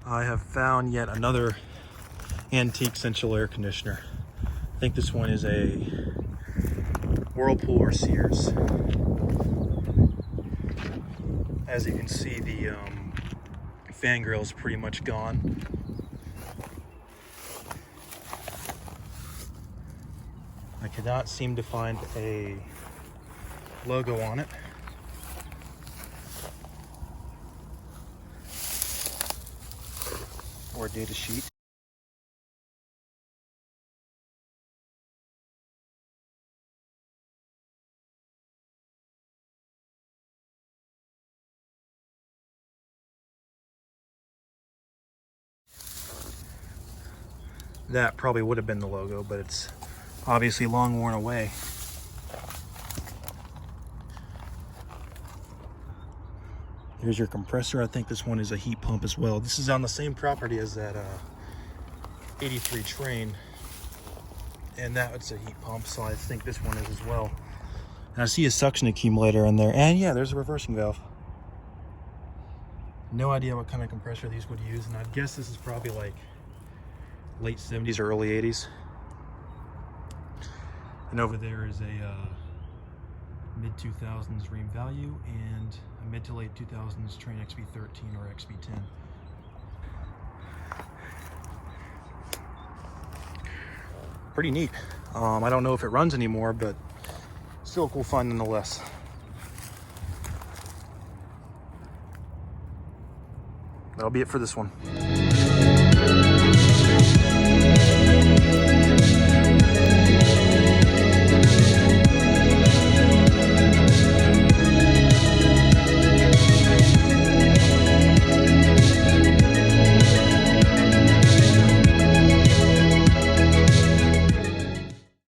I have found yet another antique central air conditioner. I think this one is a Whirlpool or Sears. As you can see, the fan grill is pretty much gone. I cannot seem to find a logo on it. Or a data sheet. That probably would have been the logo, but it's obviously long worn away. Here's your compressor. I think this one is a heat pump as well. This is on the same property as that 83 train, and that's a heat pump, so I think this one is as well. And I see a suction accumulator in there, and yeah, there's a reversing valve. No idea what kind of compressor these would use, and I'd guess this is probably like late 70s or early 80s. And over there is a mid-2000s Ream Value and a mid to late 2000s Train XB13 or XB10. Pretty neat. I don't know if it runs anymore, but still cool fun nonetheless. That'll be it for this one.